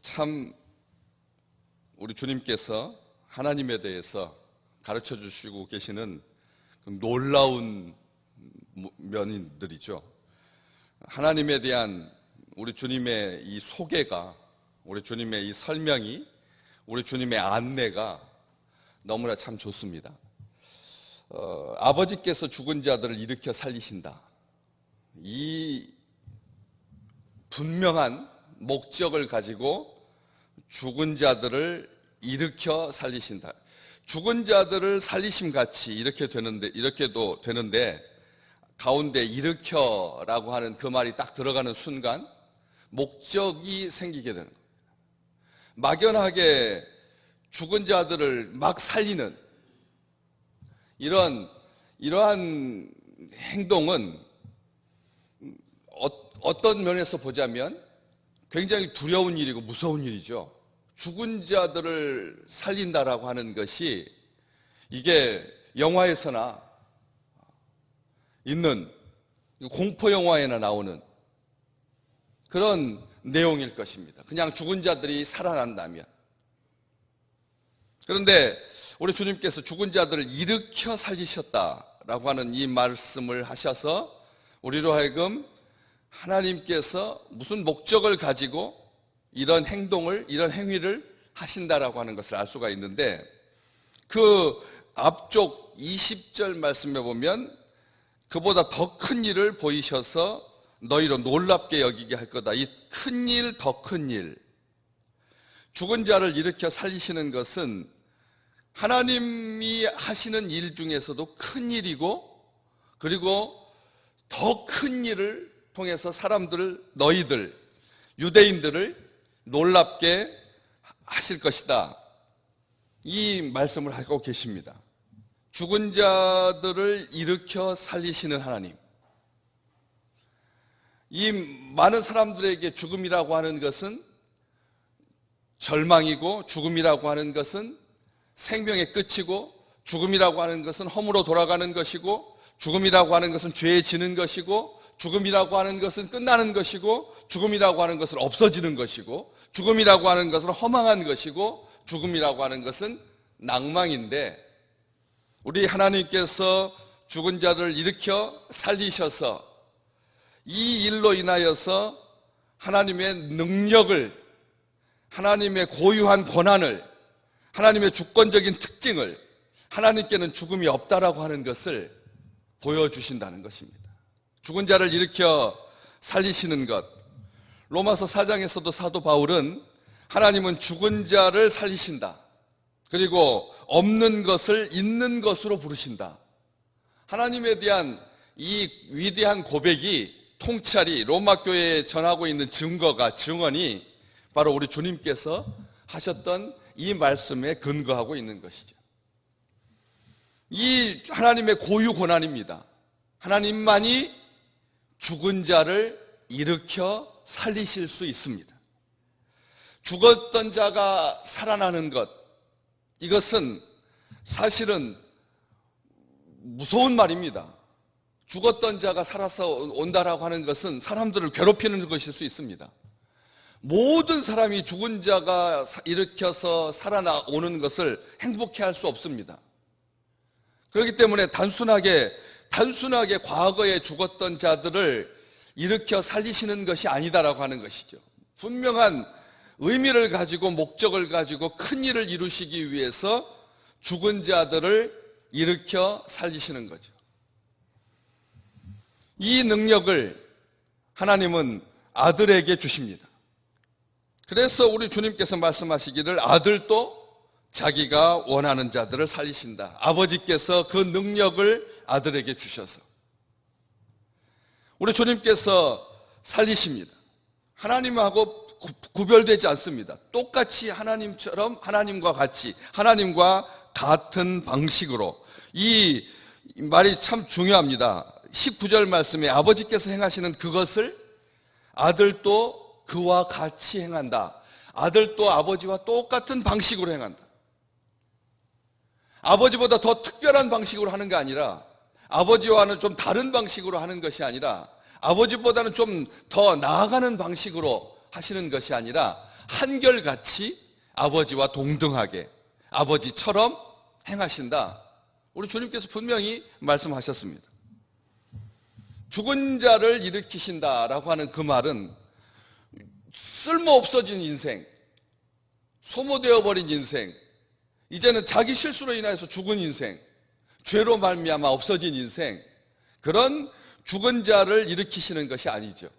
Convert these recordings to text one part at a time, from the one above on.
참 우리 주님께서 하나님에 대해서 가르쳐 주시고 계시는 놀라운 면인들이죠. 하나님에 대한 우리 주님의 이 소개가, 우리 주님의 이 설명이, 우리 주님의 안내가 너무나 참 좋습니다. 아버지께서 죽은 자들을 일으켜 살리신다. 이 분명한 목적을 가지고 죽은 자들을 일으켜 살리신다. 죽은 자들을 살리심같이 이렇게도 되는데 가운데 일으켜라고 하는 그 말이 딱 들어가는 순간 목적이 생기게 되는 겁니다. 막연하게 죽은 자들을 막 살리는 이러한 행동은 어떤 면에서 보자면 굉장히 두려운 일이고 무서운 일이죠. 죽은 자들을 살린다라고 하는 것이 이게 영화에서나 있는 공포 영화에나 나오는 그런 내용일 것입니다. 그냥 죽은 자들이 살아난다면. 그런데 우리 주님께서 죽은 자들을 일으켜 살리셨다라고 하는 이 말씀을 하셔서 우리로 하여금 하나님께서 무슨 목적을 가지고 이런 행동을, 이런 행위를 하신다라고 하는 것을 알 수가 있는데, 그 앞쪽 20절 말씀에 보면 그보다 더 큰 일을 보이셔서 너희로 놀랍게 여기게 할 거다. 이 큰 일, 더 큰 일. 죽은 자를 일으켜 살리시는 것은 하나님이 하시는 일 중에서도 큰 일이고, 그리고 더 큰 일을 통해서 사람들을, 너희들, 유대인들을 놀랍게 하실 것이다. 이 말씀을 하고 계십니다. 죽은 자들을 일으켜 살리시는 하나님. 이 많은 사람들에게 죽음이라고 하는 것은 절망이고, 죽음이라고 하는 것은 생명의 끝이고, 죽음이라고 하는 것은 허물로 돌아가는 것이고, 죽음이라고 하는 것은 죄에 지는 것이고, 죽음이라고 하는 것은 끝나는 것이고, 죽음이라고 하는 것은 없어지는 것이고, 죽음이라고 하는 것은 허망한 것이고, 죽음이라고 하는 것은 낭망인데, 우리 하나님께서 죽은 자를 일으켜 살리셔서 이 일로 인하여서 하나님의 능력을, 하나님의 고유한 권한을, 하나님의 주권적인 특징을, 하나님께는 죽음이 없다라고 하는 것을 보여주신다는 것입니다. 죽은 자를 일으켜 살리시는 것. 로마서 4장에서도 사도 바울은 하나님은 죽은 자를 살리신다. 그리고 없는 것을 있는 것으로 부르신다. 하나님에 대한 이 위대한 고백이, 통찰이 로마 교회에 전하고 있는 증언이 바로 우리 주님께서 하셨던 이 말씀에 근거하고 있는 것이죠. 이 하나님의 고유 권한입니다. 하나님만이 죽은 자를 일으켜 살리실 수 있습니다. 죽었던 자가 살아나는 것, 이것은 사실은 무서운 말입니다. 죽었던 자가 살아서 온다라고 하는 것은 사람들을 괴롭히는 것일 수 있습니다. 모든 사람이 죽은 자가 일으켜서 살아나오는 것을 행복해 할 수 없습니다. 그렇기 때문에 단순하게 과거에 죽었던 자들을 일으켜 살리시는 것이 아니다라고 하는 것이죠. 분명한 의미를 가지고, 목적을 가지고 큰 일을 이루시기 위해서 죽은 자들을 일으켜 살리시는 거죠. 이 능력을 하나님은 아들에게 주십니다. 그래서 우리 주님께서 말씀하시기를 아들도 자기가 원하는 자들을 살리신다. 아버지께서 그 능력을 아들에게 주셔서 우리 주님께서 살리십니다. 하나님하고 구별되지 않습니다. 똑같이 하나님처럼, 하나님과 같이, 하나님과 같은 방식으로. 이 말이 참 중요합니다. 19절 말씀에 아버지께서 행하시는 그것을 아들도 그와 같이 행한다. 아들도 아버지와 똑같은 방식으로 행한다. 아버지보다 더 특별한 방식으로 하는 게 아니라, 아버지와는 좀 다른 방식으로 하는 것이 아니라, 아버지보다는 좀 더 나아가는 방식으로 하시는 것이 아니라 한결같이 아버지와 동등하게 아버지처럼 행하신다. 우리 주님께서 분명히 말씀하셨습니다. 죽은 자를 일으키신다라고 하는 그 말은 쓸모없어진 인생, 소모되어 버린 인생, 이제는 자기 실수로 인해서 죽은 인생, 죄로 말미암아 없어진 인생, 그런 죽은 자를 일으키시는 것이 아니죠.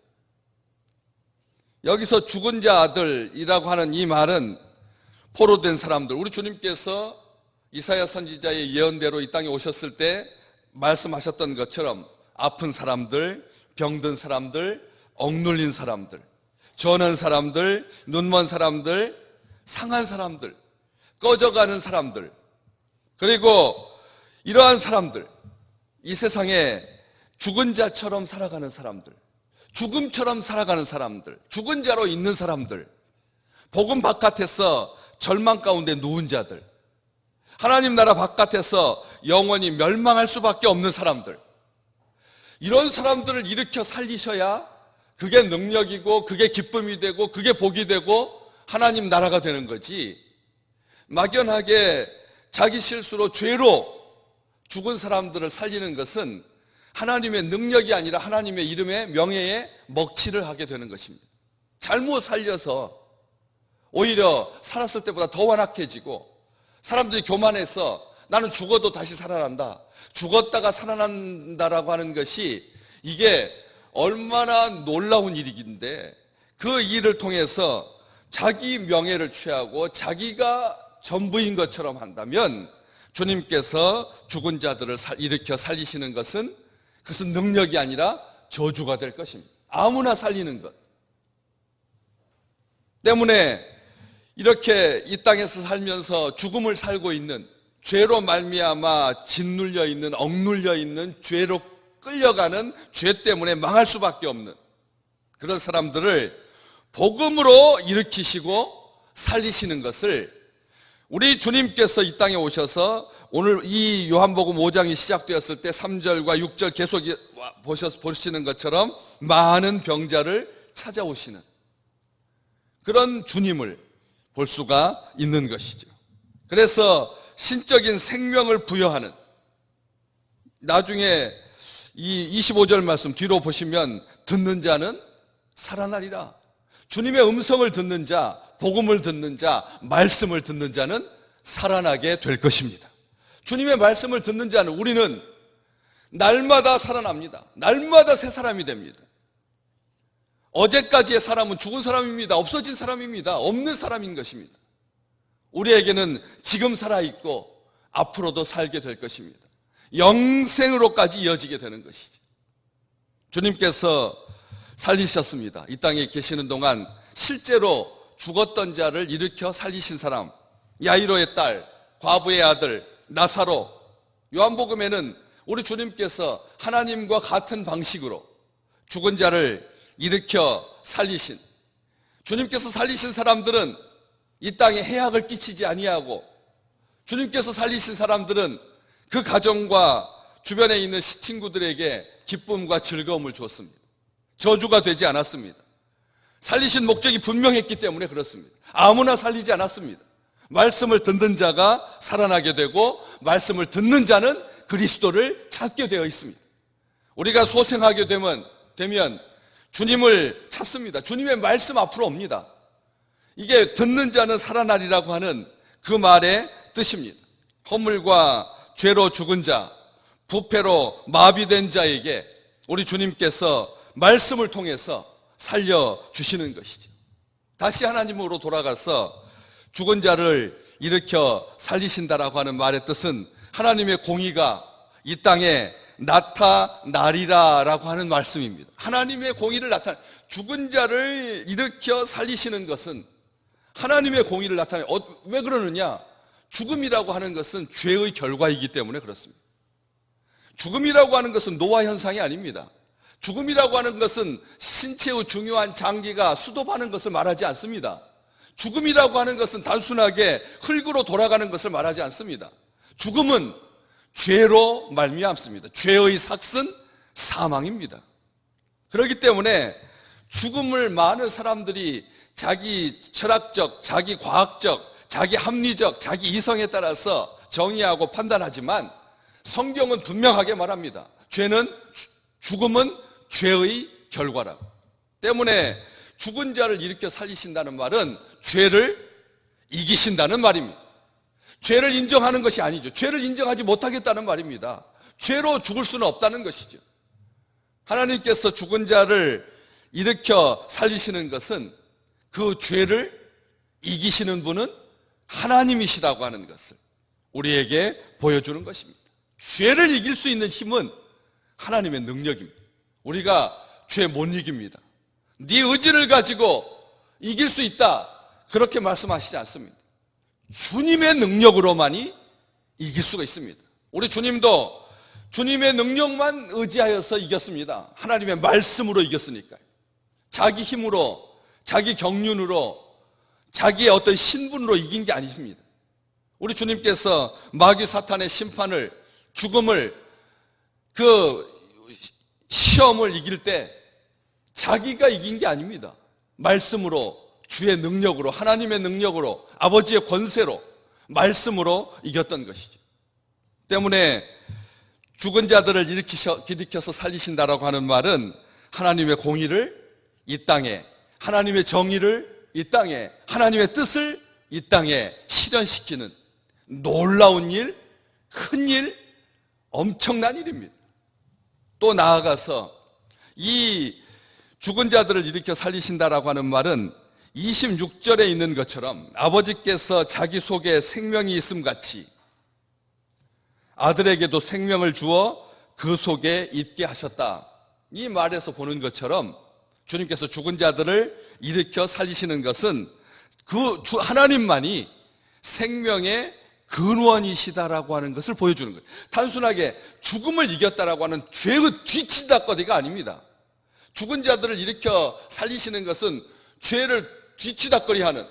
여기서 죽은 자들이라고 하는 이 말은 포로된 사람들, 우리 주님께서 이사야 선지자의 예언대로 이 땅에 오셨을 때 말씀하셨던 것처럼 아픈 사람들, 병든 사람들, 억눌린 사람들, 전한 사람들, 눈먼 사람들, 상한 사람들, 꺼져가는 사람들, 그리고 이러한 사람들, 이 세상에 죽은 자처럼 살아가는 사람들, 죽음처럼 살아가는 사람들, 죽은 자로 있는 사람들, 복음 바깥에서 절망 가운데 누운 자들, 하나님 나라 바깥에서 영원히 멸망할 수밖에 없는 사람들, 이런 사람들을 일으켜 살리셔야 그게 능력이고 그게 기쁨이 되고 그게 복이 되고 하나님 나라가 되는 거지, 막연하게 자기 실수로 죄로 죽은 사람들을 살리는 것은 하나님의 능력이 아니라 하나님의 이름의 명예에 먹칠을 하게 되는 것입니다. 잘못 살려서 오히려 살았을 때보다 더 완악해지고 사람들이 교만해서 나는 죽어도 다시 살아난다, 죽었다가 살아난다라고 하는 것이 이게 얼마나 놀라운 일인데, 그 일을 통해서 자기 명예를 취하고 자기가 전부인 것처럼 한다면 주님께서 죽은 자들을 일으켜 살리시는 것은 그것은 능력이 아니라 저주가 될 것입니다. 아무나 살리는 것 때문에 이렇게 이 땅에서 살면서 죽음을 살고 있는, 죄로 말미암아 짓눌려 있는, 억눌려 있는, 죄로 끌려가는, 죄 때문에 망할 수밖에 없는 그런 사람들을 복음으로 일으키시고 살리시는 것을 우리 주님께서 이 땅에 오셔서 오늘 이 요한복음 5장이 시작되었을 때 3절과 6절 계속 보시는 것처럼 많은 병자를 찾아오시는 그런 주님을 볼 수가 있는 것이죠. 그래서 신적인 생명을 부여하는, 나중에 이 25절 말씀 뒤로 보시면 듣는 자는 살아나리라. 주님의 음성을 듣는 자, 복음을 듣는 자, 말씀을 듣는 자는 살아나게 될 것입니다. 주님의 말씀을 듣는 자는 우리는 날마다 살아납니다. 날마다 새 사람이 됩니다. 어제까지의 사람은 죽은 사람입니다. 없어진 사람입니다. 없는 사람인 것입니다. 우리에게는 지금 살아있고 앞으로도 살게 될 것입니다. 영생으로까지 이어지게 되는 것이죠. 주님께서 살리셨습니다. 이 땅에 계시는 동안 실제로 죽었던 자를 일으켜 살리신 사람, 야이로의 딸, 과부의 아들, 나사로, 요한복음에는 우리 주님께서 하나님과 같은 방식으로 죽은 자를 일으켜 살리신, 주님께서 살리신 사람들은 이 땅에 해악을 끼치지 아니하고, 주님께서 살리신 사람들은 그 가정과 주변에 있는 친구들에게 기쁨과 즐거움을 주었습니다. 저주가 되지 않았습니다. 살리신 목적이 분명했기 때문에 그렇습니다. 아무나 살리지 않았습니다. 말씀을 듣는 자가 살아나게 되고 말씀을 듣는 자는 그리스도를 찾게 되어 있습니다. 우리가 소생하게 되면 주님을 찾습니다. 주님의 말씀 앞으로 옵니다. 이게 듣는 자는 살아나리라고 하는 그 말의 뜻입니다. 허물과 죄로 죽은 자, 부패로 마비된 자에게 우리 주님께서 말씀을 통해서 살려주시는 것이죠. 다시 하나님으로 돌아가서 죽은 자를 일으켜 살리신다라고 하는 말의 뜻은 하나님의 공의가 이 땅에 나타나리라라고 하는 말씀입니다. 하나님의 공의를 죽은 자를 일으켜 살리시는 것은 하나님의 공의를 나타내요. 왜 그러느냐? 죽음이라고 하는 것은 죄의 결과이기 때문에 그렇습니다. 죽음이라고 하는 것은 노화 현상이 아닙니다. 죽음이라고 하는 것은 신체의 중요한 장기가 수도하는 것을 말하지 않습니다. 죽음이라고 하는 것은 단순하게 흙으로 돌아가는 것을 말하지 않습니다. 죽음은 죄로 말미암습니다. 죄의 삭은 사망입니다. 그렇기 때문에 죽음을 많은 사람들이 자기 철학적, 자기 과학적, 자기 합리적, 자기 이성에 따라서 정의하고 판단하지만 성경은 분명하게 말합니다. 죽음은 죄의 결과라고. 때문에 죽은 자를 일으켜 살리신다는 말은 죄를 이기신다는 말입니다. 죄를 인정하는 것이 아니죠. 죄를 인정하지 못하겠다는 말입니다. 죄로 죽을 수는 없다는 것이죠. 하나님께서 죽은 자를 일으켜 살리시는 것은 그 죄를 이기시는 분은 하나님이시라고 하는 것을 우리에게 보여주는 것입니다. 죄를 이길 수 있는 힘은 하나님의 능력입니다. 우리가 죄 못 이깁니다. 네 의지를 가지고 이길 수 있다, 그렇게 말씀하시지 않습니다. 주님의 능력으로만이 이길 수가 있습니다. 우리 주님도 주님의 능력만 의지하여서 이겼습니다. 하나님의 말씀으로 이겼으니까요. 자기 힘으로, 자기 경륜으로, 자기의 어떤 신분으로 이긴 게 아니십니다. 우리 주님께서 마귀 사탄의 심판을, 죽음을, 그 시험을 이길 때 자기가 이긴 게 아닙니다. 말씀으로, 주의 능력으로, 하나님의 능력으로, 아버지의 권세로, 말씀으로 이겼던 것이죠. 때문에 죽은 자들을 일으켜서 살리신다라고 하는 말은 하나님의 공의를 이 땅에, 하나님의 정의를 이 땅에, 하나님의 뜻을 이 땅에 실현시키는 놀라운 일, 큰 일, 엄청난 일입니다. 또 나아가서 이 죽은 자들을 일으켜 살리신다라고 하는 말은 26절에 있는 것처럼 아버지께서 자기 속에 생명이 있음 같이 아들에게도 생명을 주어 그 속에 있게 하셨다. 이 말에서 보는 것처럼 주님께서 죽은 자들을 일으켜 살리시는 것은 그 하나님만이 생명의 근원이시다라고 하는 것을 보여주는 거예요. 단순하게 죽음을 이겼다라고 하는 죄의 뒤치다거리가 아닙니다. 죽은 자들을 일으켜 살리시는 것은 죄를 뒤치다거리하는,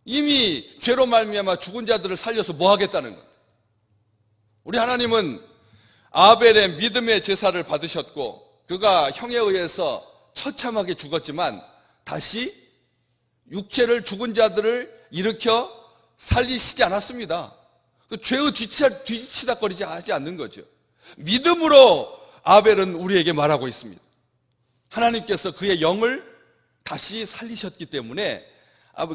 이미 죄로 말미암아 죽은 자들을 살려서 뭐 하겠다는 것. 우리 하나님은 아벨의 믿음의 제사를 받으셨고 그가 형에 의해서 처참하게 죽었지만 다시 육체를, 죽은 자들을 일으켜 살리시지 않았습니다. 그 죄의 뒤치다거리지 하지 않는 거죠. 믿음으로 아벨은 우리에게 말하고 있습니다. 하나님께서 그의 영을 다시 살리셨기 때문에,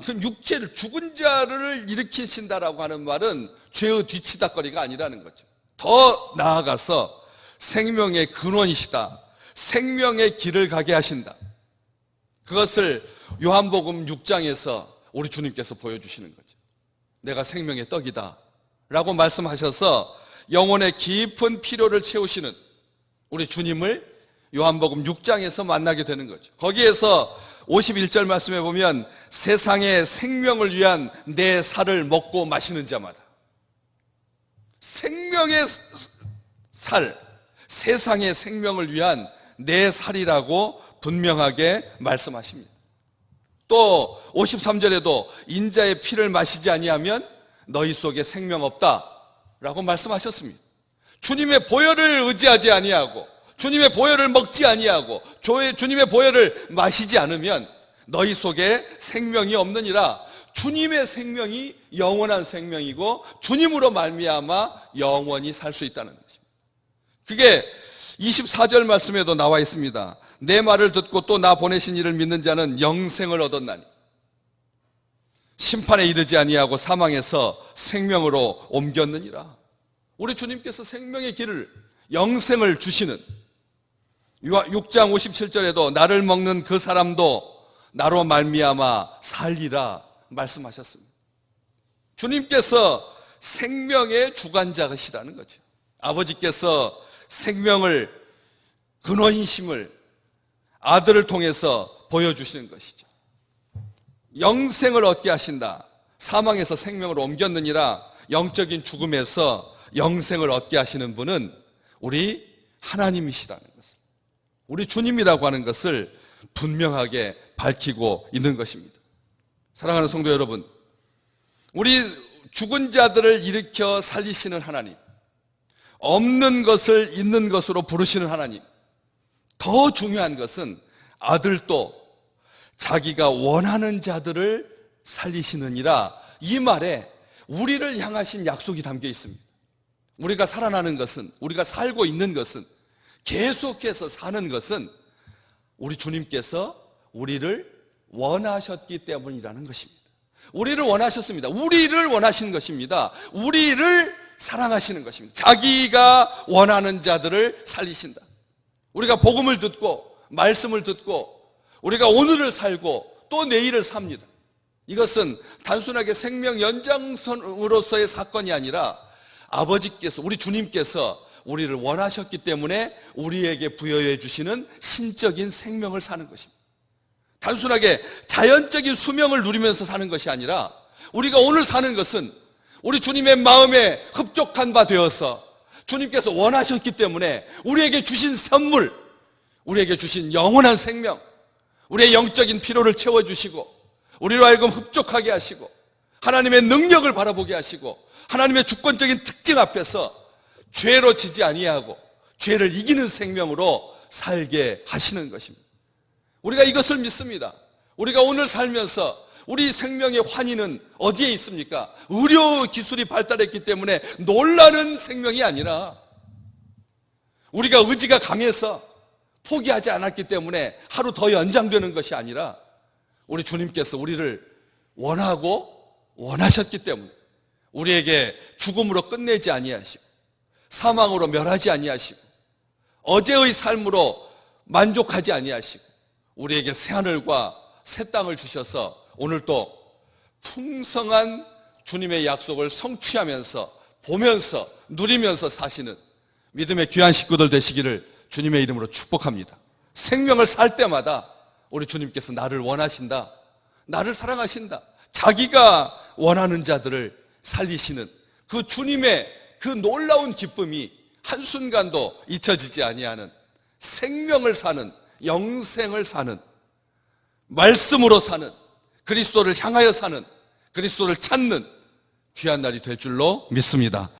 그럼 육체를, 죽은 자를 일으키신다라고 하는 말은 죄의 뒤치다거리가 아니라는 거죠. 더 나아가서 생명의 근원이시다, 생명의 길을 가게 하신다, 그것을 요한복음 6장에서 우리 주님께서 보여주시는 거죠. 내가 생명의 떡이다 라고 말씀하셔서 영혼의 깊은 필요를 채우시는 우리 주님을 요한복음 6장에서 만나게 되는 거죠. 거기에서 51절 말씀에 보면 세상의 생명을 위한 내 살을 먹고 마시는 자마다, 생명의 살, 세상의 생명을 위한 내 살이라고 분명하게 말씀하십니다. 또 53절에도 인자의 피를 마시지 아니하면 너희 속에 생명 없다 라고 말씀하셨습니다. 주님의 보혈을 의지하지 아니하고 주님의 보혈을 먹지 아니하고 주님의 보혈을 마시지 않으면 너희 속에 생명이 없느니라. 주님의 생명이 영원한 생명이고 주님으로 말미암아 영원히 살 수 있다는 것입니다. 그게 24절 말씀에도 나와 있습니다. 내 말을 듣고 또 나 보내신 이를 믿는 자는 영생을 얻었나니 심판에 이르지 아니하고 사망에서 생명으로 옮겼느니라. 우리 주님께서 생명의 길을, 영생을 주시는, 6장 57절에도 나를 먹는 그 사람도 나로 말미암아 살리라 말씀하셨습니다. 주님께서 생명의 주관자시라는 거죠. 아버지께서 생명을, 근원이심을 아들을 통해서 보여주시는 것이죠. 영생을 얻게 하신다. 사망에서 생명으로 옮겼느니라. 영적인 죽음에서 영생을 얻게 하시는 분은 우리 하나님이시라는 것을, 우리 주님이라고 하는 것을 분명하게 밝히고 있는 것입니다. 사랑하는 성도 여러분, 우리 죽은 자들을 일으켜 살리시는 하나님, 없는 것을 있는 것으로 부르시는 하나님, 더 중요한 것은 아들도 자기가 원하는 자들을 살리시느니라. 이 말에 우리를 향하신 약속이 담겨 있습니다. 우리가 살아나는 것은, 우리가 살고 있는 것은, 계속해서 사는 것은 우리 주님께서 우리를 원하셨기 때문이라는 것입니다. 우리를 원하셨습니다. 우리를 원하시는 것입니다. 우리를 사랑하시는 것입니다. 자기가 원하는 자들을 살리신다. 우리가 복음을 듣고 말씀을 듣고 우리가 오늘을 살고 또 내일을 삽니다. 이것은 단순하게 생명 연장선으로서의 사건이 아니라 아버지께서, 우리 주님께서 우리를 원하셨기 때문에 우리에게 부여해 주시는 신적인 생명을 사는 것입니다. 단순하게 자연적인 수명을 누리면서 사는 것이 아니라 우리가 오늘 사는 것은 우리 주님의 마음에 흡족한 바 되어서 주님께서 원하셨기 때문에 우리에게 주신 선물, 우리에게 주신 영원한 생명, 우리의 영적인 피로를 채워주시고 우리로 하여금 흡족하게 하시고 하나님의 능력을 바라보게 하시고 하나님의 주권적인 특징 앞에서 죄로 지지 아니하고 죄를 이기는 생명으로 살게 하시는 것입니다. 우리가 이것을 믿습니다. 우리가 오늘 살면서 우리 생명의 환희는 어디에 있습니까? 의료 기술이 발달했기 때문에 놀라는 생명이 아니라 우리가 의지가 강해서 포기하지 않았기 때문에 하루 더 연장되는 것이 아니라 우리 주님께서 우리를 원하고 원하셨기 때문에 우리에게 죽음으로 끝내지 아니하시고 사망으로 멸하지 아니하시고 어제의 삶으로 만족하지 아니하시고 우리에게 새하늘과 새 땅을 주셔서 오늘 또 풍성한 주님의 약속을 성취하면서 보면서 누리면서 사시는 믿음의 귀한 식구들 되시기를 주님의 이름으로 축복합니다. 생명을 살 때마다 우리 주님께서 나를 원하신다, 나를 사랑하신다, 자기가 원하는 자들을 살리시는 그 주님의 그 놀라운 기쁨이 한순간도 잊혀지지 아니하는 생명을 사는, 영생을 사는, 말씀으로 사는, 그리스도를 향하여 사는, 그리스도를 찾는 귀한 날이 될 줄로 믿습니다.